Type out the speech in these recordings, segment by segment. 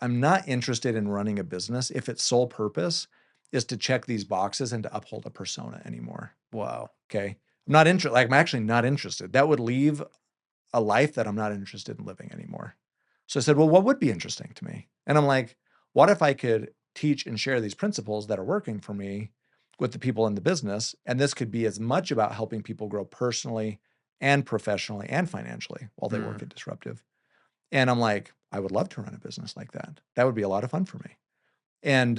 I'm not interested in running a business if its sole purpose is to check these boxes and to uphold a persona anymore. Wow. Okay. I'm actually not interested. That would leave a life that I'm not interested in living anymore. So I said, well, what would be interesting to me? And I'm like, what if I could teach and share these principles that are working for me with the people in the business? And this could be as much about helping people grow personally and professionally and financially while they work Mm. at Disruptive. And I'm like, I would love to run a business like that. That would be a lot of fun for me. And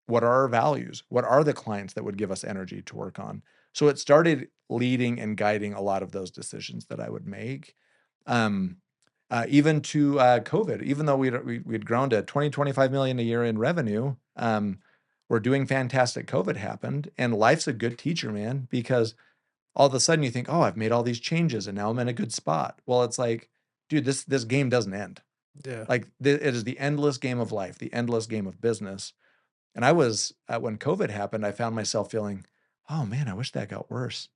what are our values? What are the clients that would give us energy to work on? So it started leading and guiding a lot of those decisions that I would make. Um, Even to COVID, even though we'd grown to 20-25 million a year in revenue, we're doing fantastic. COVID happened, and life's a good teacher, man, because all of a sudden you think, oh, I've made all these changes and now I'm in a good spot. Well, it's like, dude, this game doesn't end. Yeah. Like it is the endless game of life, the endless game of business. And I was when COVID happened, I found myself feeling, oh man, I wish that got worse.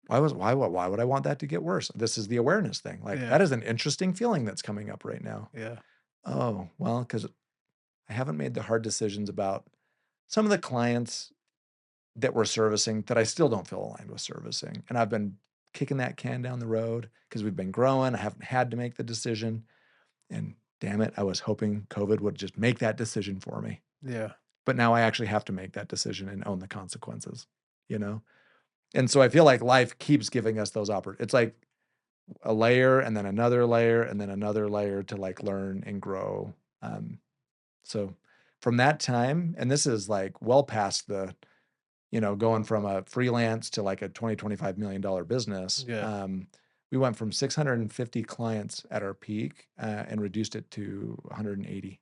Why would I want that to get worse? This is the awareness thing. Like Yeah. that is an interesting feeling that's coming up right now. Yeah. Oh, well, because I haven't made the hard decisions about some of the clients that we're servicing that I still don't feel aligned with servicing. And I've been kicking that can down the road because we've been growing. I haven't had to make the decision. And damn it, I was hoping COVID would just make that decision for me. Yeah. But now I actually have to make that decision and own the consequences, you know? And so I feel like life keeps giving us those it's like a layer and then another layer and then another layer to like learn and grow. So from that time, and this is like well past going from a freelance to like a 20-25 million dollar business. Yeah. We went from 650 clients at our peak and reduced it to 180.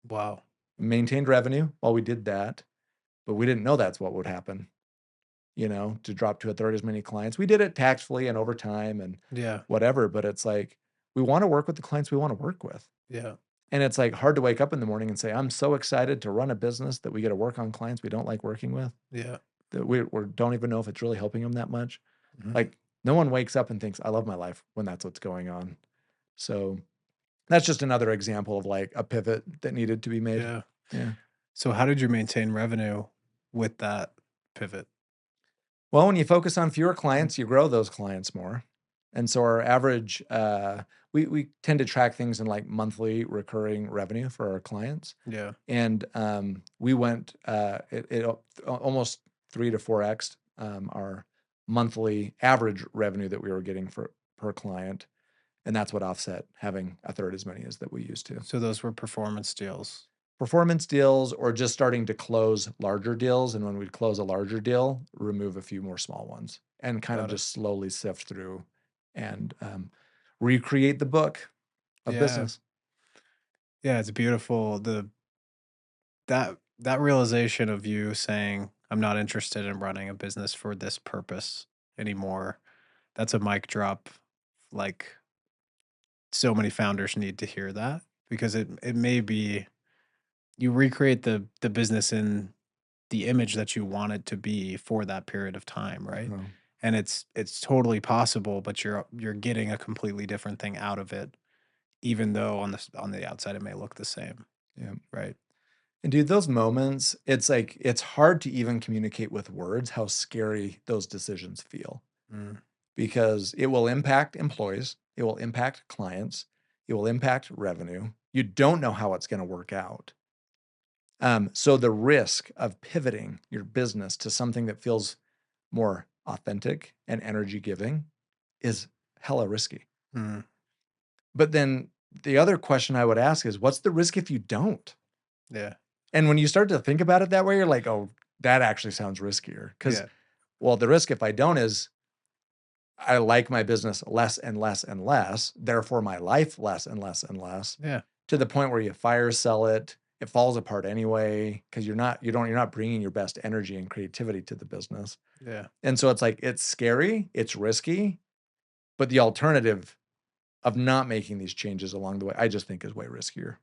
Wow. Maintained revenue while we did that, but we didn't know that's what would happen, to drop to a third as many clients. We did it tactfully and over time and Yeah. whatever, but it's like we want to work with the clients we want to work with. Yeah. And it's like hard to wake up in the morning and say, I'm so excited to run a business that we get to work on clients we don't like working with, Yeah. that we don't even know if it's really helping them that much. Mhm. Like no one wakes up and thinks, I love my life when that's what's going on. So that's just another example of like a pivot that needed to be made. Yeah. Yeah. So how did you maintain revenue with that pivot? Well, when you focus on fewer clients, you grow those clients more. And so our average, we tend to track things in like monthly recurring revenue for our clients. Yeah. And we went almost 3 to 4x our monthly average revenue that we were getting for per client. And that's what offset having a third as many as that we used to. So those were performance deals. Performance deals or just starting to close larger deals. And when we'd close a larger deal, remove a few more small ones and kind of Got it. just slowly sift through and recreate the book of Yeah. business. Yeah, it's beautiful. That realization of you saying, "I'm not interested in running a business for this purpose anymore." That's a mic drop. Like, so many founders need to hear that because it may be you recreate the business in the image that you want it to be for that period of time, right? Uh-huh. And it's totally possible, but you're getting a completely different thing out of it, even though on the outside it may look the same, Yeah. right? And dude, those moments, it's like it's hard to even communicate with words how scary those decisions feel Mm, because it will impact employees, it will impact clients, it will impact revenue. You don't know how it's going to work out. So the risk of pivoting your business to something that feels more authentic and energy giving is hella risky. mm, But then the other question I would ask is, what's the risk if you don't? yeah, And when you start to think about it that way, you're like, oh, that actually sounds riskier. Because, yeah, well, the risk if I don't is I like my business less and less and less, therefore my life less and less and less, yeah, to the point where you fire sell it, it falls apart anyway because you're not bringing your best energy and creativity to the business. yeah. And so it's like it's scary, it's risky, but the alternative of not making these changes along the way, I just think is way riskier.